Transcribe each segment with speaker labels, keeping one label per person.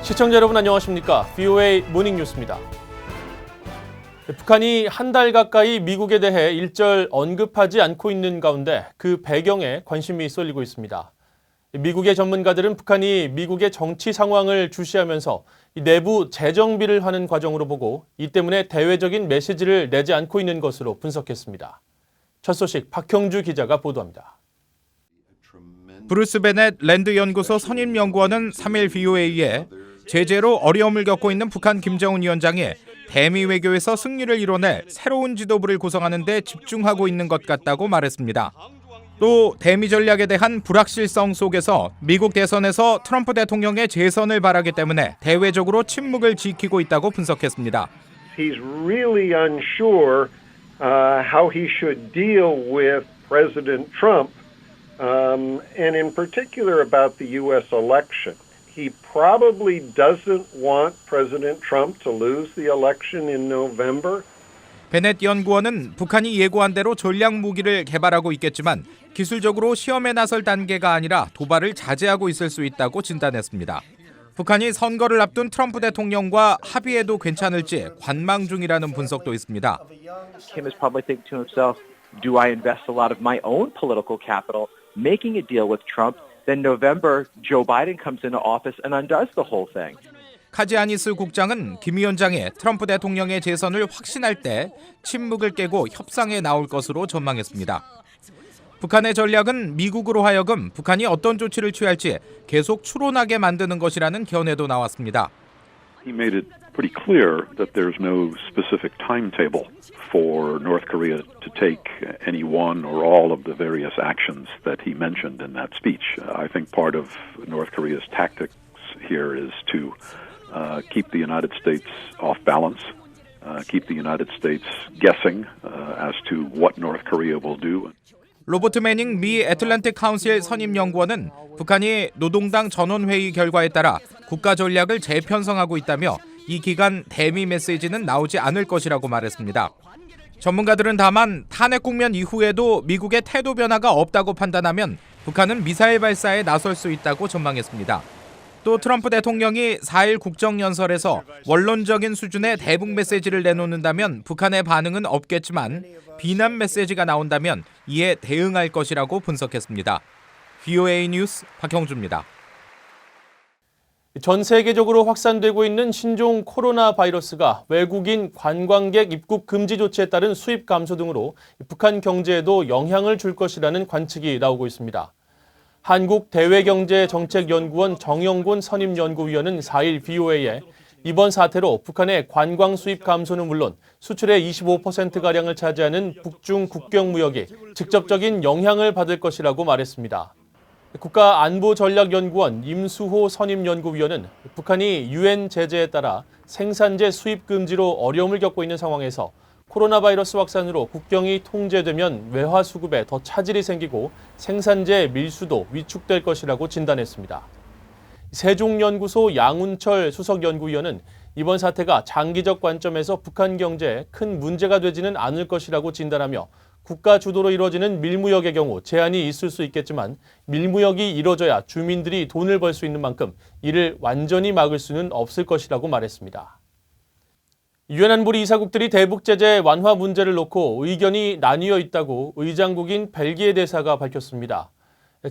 Speaker 1: 시청자 여러분 안녕하십니까? VOA 모닝 뉴스입니다. 북한이 한 달 가까이 미국에 대해 일절 언급하지 않고 있는 가운데 그 배경에 관심이 쏠리고 있습니다. 미국의 전문가들은 북한이 미국의 정치 상황을 주시하면서 내부 재정비를 하는 과정으로 보고 이 때문에 대외적인 메시지를 내지 않고 있는 것으로 분석했습니다. 첫 소식 박형주 기자가 보도합니다.
Speaker 2: 브루스 베넷 랜드 연구소 선임 연구원은 3일 VOA에 제재로 어려움을 겪고 있는 북한 김정은 위원장이 대미 외교에서 승리를 이뤄낼 새로운 지도부를 구성하는 데 집중하고 있는 것 같다고 말했습니다. 또 대미 전략에 대한 불확실성 속에서 미국 대선에서 트럼프 대통령의 재선을 바라기 때문에 대외적으로 침묵을 지키고 있다고 분석했습니다.
Speaker 3: He's really unsure how he should deal with President Trump, and in particular about the U.S. election. He probably doesn't want President Trump to lose the election in November.
Speaker 2: 베넷 연구원은 북한이 예고한 대로 전략 무기를 개발하고 있겠지만 기술적으로 시험에 나설 단계가 아니라 도발을 자제하고 있을 수 있다고 진단했습니다. 북한이 선거를 앞둔 트럼프 대통령과 합의해도 괜찮을지 관망 중이라는 분석도 있습니다.
Speaker 4: Kim is probably thinking to himself, do I invest a lot of my own political capital making a deal with Trump? Then November, Joe Biden comes into office and undoes the whole thing.
Speaker 2: 카지아니스 국장은 김 위원장이 트럼프 대통령의 재선을 확신할 때 침묵을 깨고 협상에 나올 것으로 전망했습니다. 북한의 전략은 미국으로 하여금 북한이 어떤 조치를 취할지 계속 추론하게 만드는 것이라는 견해도 나왔습니다.
Speaker 5: He made it pretty clear that there's no specific timetable for North Korea to take any one or all of the various actions that he mentioned in that speech. I think part of North Korea's tactics here is to keep the United States off balance, keep the United States guessing as to what North Korea will do.
Speaker 2: 로버트 매닝 미 애틀랜틱 카운슬 선임 연구원은 북한이 노동당 전원회의 결과에 따라 국가 전략을 재편성하고 있다며 이 기간 대미 메시지는 나오지 않을 것이라고 말했습니다. 전문가들은 다만 탄핵 국면 이후에도 미국의 태도 변화가 없다고 판단하면 북한은 미사일 발사에 나설 수 있다고 전망했습니다. 또 트럼프 대통령이 4일 국정연설에서 원론적인 수준의 대북 메시지를 내놓는다면 북한의 반응은 없겠지만 비난 메시지가 나온다면 이에 대응할 것이라고 분석했습니다. VOA 뉴스 박형주입니다.
Speaker 1: 전 세계적으로 확산되고 있는 신종 코로나 바이러스가 외국인 관광객 입국 금지 조치에 따른 수입 감소 등으로 북한 경제에도 영향을 줄 것이라는 관측이 나오고 있습니다. 한국대외경제정책연구원 정영곤 선임연구위원은 4일 VOA에 이번 사태로 북한의 관광 수입 감소는 물론 수출의 25%가량을 차지하는 북중 국경무역이 직접적인 영향을 받을 것이라고 말했습니다. 국가안보전략연구원 임수호 선임연구위원은 북한이 유엔 제재에 따라 생산재 수입 금지로 어려움을 겪고 있는 상황에서 코로나 바이러스 확산으로 국경이 통제되면 외화 수급에 더 차질이 생기고 생산재 밀수도 위축될 것이라고 진단했습니다. 세종연구소 양운철 수석연구위원은 이번 사태가 장기적 관점에서 북한 경제에 큰 문제가 되지는 않을 것이라고 진단하며 국가 주도로 이루어지는 밀무역의 경우 제한이 있을 수 있겠지만 밀무역이 이루어져야 주민들이 돈을 벌 수 있는 만큼 이를 완전히 막을 수는 없을 것이라고 말했습니다. 유엔 안보리 이사국들이 대북 제재 완화 문제를 놓고 의견이 나뉘어 있다고 의장국인 벨기에 대사가 밝혔습니다.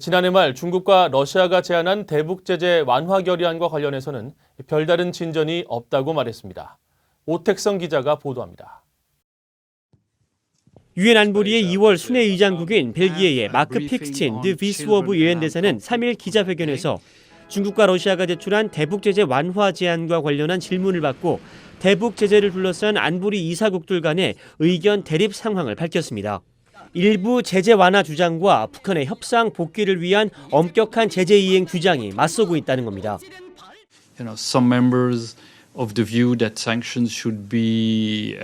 Speaker 1: 지난해 말 중국과 러시아가 제안한 대북 제재 완화 결의안과 관련해서는 별다른 진전이 없다고 말했습니다. 오택성 기자가 보도합니다.
Speaker 6: 유엔 안보리의 2월 순회 의장국인 벨기에의 마크 픽스틴 드 비스워브 유엔 대사는 3일 기자회견에서 중국과 러시아가 제출한 대북 제재 완화 제안과 관련한 질문을 받고 대북 제재를 둘러싼 안보리 이사국들 간의 의견 대립 상황을 밝혔습니다. 일부 제재 완화 주장과 북한의 협상 복귀를 위한 엄격한 제재 이행 주장이 맞서고 있다는 겁니다.
Speaker 7: Some members of the view that sanctions should be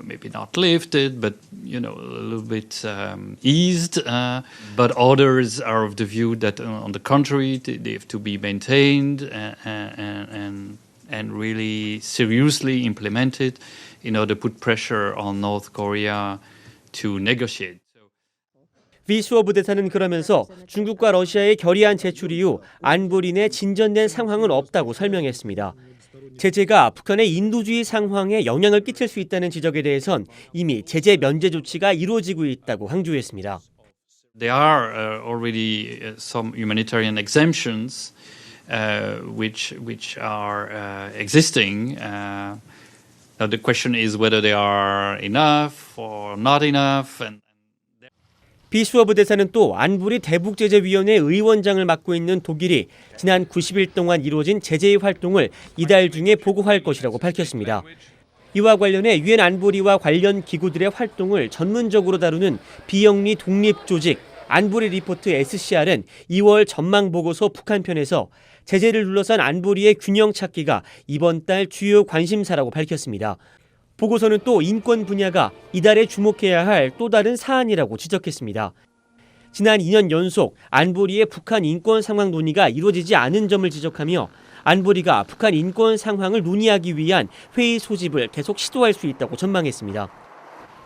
Speaker 7: maybe not lifted, but a little bit eased. But others are of the view that, on the contrary, they have to be maintained and really seriously implemented in order to put pressure on North Korea to negotiate.
Speaker 6: 비수어브 대사는 그러면서 중국과 러시아의 결의안 제출 이후 안보린의 진전된 상황은 없다고 설명했습니다. 제재가 북한의 인도주의 상황에 영향을 끼칠 수 있다는 지적에 대해선 이미 제재 면제 조치가 이루어지고 있다고 강조했습니다.
Speaker 7: There are already some humanitarian exemptions which are existing. Now the question is whether they are enough or not enough.
Speaker 6: 비수어브 대사는 또 안보리 대북제재위원회 의원장을 맡고 있는 독일이 지난 90일 동안 이루어진 제재의 활동을 이달 중에 보고할 것이라고 밝혔습니다. 이와 관련해 유엔 안보리와 관련 기구들의 활동을 전문적으로 다루는 비영리 독립조직 안보리 리포트 SCR은 2월 전망보고서 북한편에서 제재를 둘러싼 안보리의 균형 찾기가 이번 달 주요 관심사라고 밝혔습니다. 보고서는 또 인권 분야가 이달에 주목해야 할 또 다른 사안이라고 지적했습니다. 지난 2년 연속 안보리의 북한 인권 상황 논의가 이루어지지 않은 점을 지적하며 안보리가 북한 인권 상황을 논의하기 위한 회의 소집을 계속 시도할 수 있다고 전망했습니다.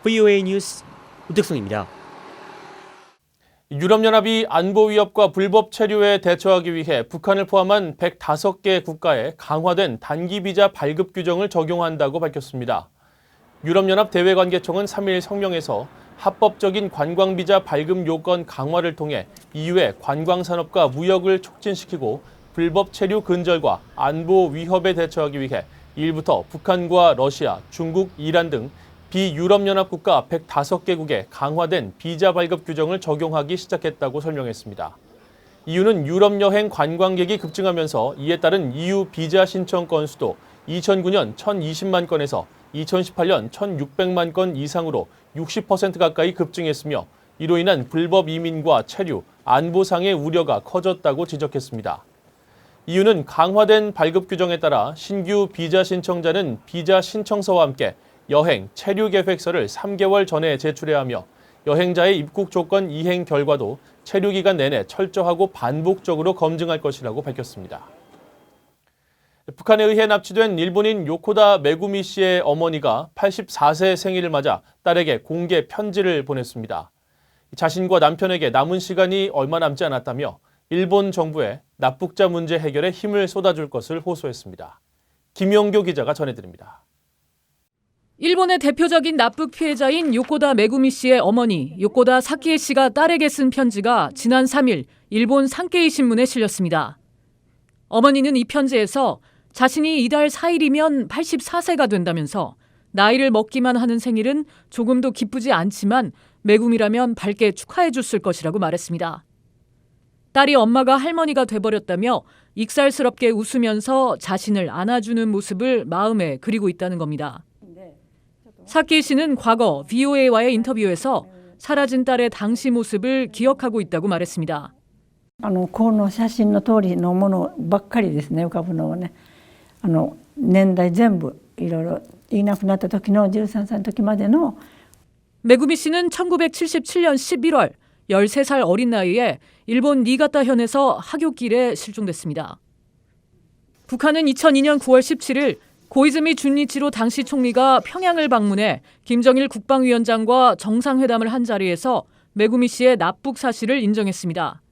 Speaker 6: VOA 뉴스 우택성입니다.
Speaker 1: 유럽연합이 안보 위협과 불법 체류에 대처하기 위해 북한을 포함한 105개 국가에 강화된 단기 비자 발급 규정을 적용한다고 밝혔습니다. 유럽연합 대외관계청은 3일 성명에서 합법적인 관광비자 발급 요건 강화를 통해 EU의 관광산업과 무역을 촉진시키고 불법 체류 근절과 안보 위협에 대처하기 위해 이일부터 북한과 러시아, 중국, 이란 등 비유럽연합 국가 105개국에 강화된 비자 발급 규정을 적용하기 시작했다고 설명했습니다. EU는 유럽 여행 관광객이 급증하면서 이에 따른 EU 비자 신청 건수도 2009년 1,020만 건에서 2018년 1,600만 건 이상으로 60% 가까이 급증했으며 이로 인한 불법 이민과 체류, 안보상의 우려가 커졌다고 지적했습니다. EU는 강화된 발급 규정에 따라 신규 비자 신청자는 비자 신청서와 함께 여행, 체류 계획서를 3개월 전에 제출해야 하며 여행자의 입국 조건 이행 결과도 체류 기간 내내 철저하고 반복적으로 검증할 것이라고 밝혔습니다. 북한에 의해 납치된 일본인 요코다 메구미 씨의 어머니가 84세 생일을 맞아 딸에게 공개 편지를 보냈습니다. 자신과 남편에게 남은 시간이 얼마 남지 않았다며 일본 정부에 납북자 문제 해결에 힘을 쏟아줄 것을 호소했습니다. 김영교 기자가 전해드립니다.
Speaker 8: 일본의 대표적인 납북 피해자인 요코다 메구미 씨의 어머니 요코다 사키에 씨가 딸에게 쓴 편지가 지난 3일 일본 산케이 신문에 실렸습니다. 어머니는 이 편지에서 자신이 이달 4일이면 84세가 된다면서 나이를 먹기만 하는 생일은 조금도 기쁘지 않지만 메구미라면 밝게 축하해 줬을 것이라고 말했습니다. 딸이 엄마가 할머니가 돼버렸다며 익살스럽게 웃으면서 자신을 안아주는 모습을 마음에 그리고 있다는 겁니다. 사키 씨는 과거 VOA와의 인터뷰에서 사라진 딸의 당시 모습을 기억하고 있다고 말했습니다.
Speaker 9: この写真の通りのものばっかりですね、浮かぶのはね。年代全部いろいろいなくなった時の13歳の時までの
Speaker 8: 메구미 씨는 1977년 11월 13살 어린 나이에 일본 니가타현에서 하굣길에 실종됐습니다. 북한은 2002년 9월 17일 고이즈미 준이치로 당시 총리가 평양을 방문해 김정일 국방위원장과 정상회담을 한 자리에서 메구미 씨의 납북 사실을 인정했습니다.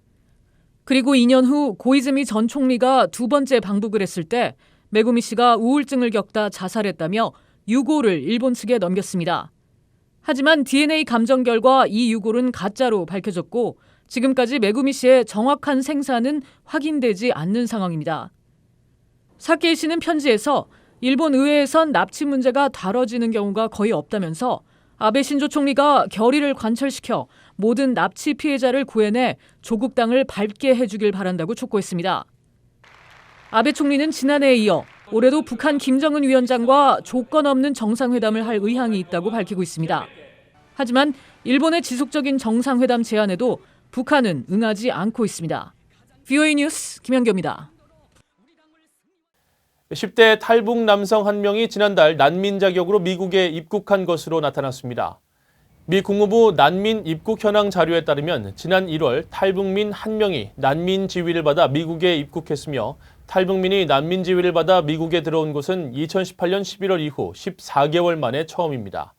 Speaker 8: 그리고 2년 후 고이즈미 전 총리가 두 번째 방북을 했을 때 메구미 씨가 우울증을 겪다 자살했다며 유고를 일본 측에 넘겼습니다. 하지만 DNA 감정 결과 이 유고는 가짜로 밝혀졌고 지금까지 메구미 씨의 정확한 생사는 확인되지 않는 상황입니다. 사케이 씨는 편지에서 일본 의회에선 납치 문제가 다뤄지는 경우가 거의 없다면서 아베 신조 총리가 결의를 관철시켜 모든 납치 피해자를 구해내 조국 땅을 밟게 해주길 바란다고 촉구했습니다. 아베 총리는 지난해에 이어 올해도 북한 김정은 위원장과 조건 없는 정상회담을 할 의향이 있다고 밝히고 있습니다. 하지만 일본의 지속적인 정상회담 제안에도 북한은 응하지 않고 있습니다. VOA 뉴스 김현교입니다.
Speaker 1: 10대 탈북 남성 한 명이 지난달 난민 자격으로 미국에 입국한 것으로 나타났습니다. 미 국무부 난민 입국 현황 자료에 따르면 지난 1월 탈북민 한 명이 난민 지위를 받아 미국에 입국했으며 탈북민이 난민 지위를 받아 미국에 들어온 것은 2018년 11월 이후 14개월 만에 처음입니다.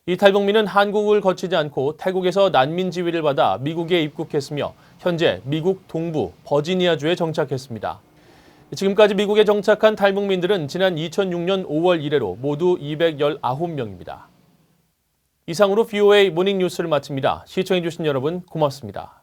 Speaker 1: 이 탈북민은 한국을 거치지 않고 태국에서 난민 지위를 받아 미국에 입국했으며 현재 미국 동부 버지니아주에 정착했습니다. 지금까지 미국에 정착한 탈북민들은 지난 2006년 5월 이래로 모두 219명입니다. 이상으로 VOA 모닝 뉴스를 마칩니다. 시청해주신 여러분 고맙습니다.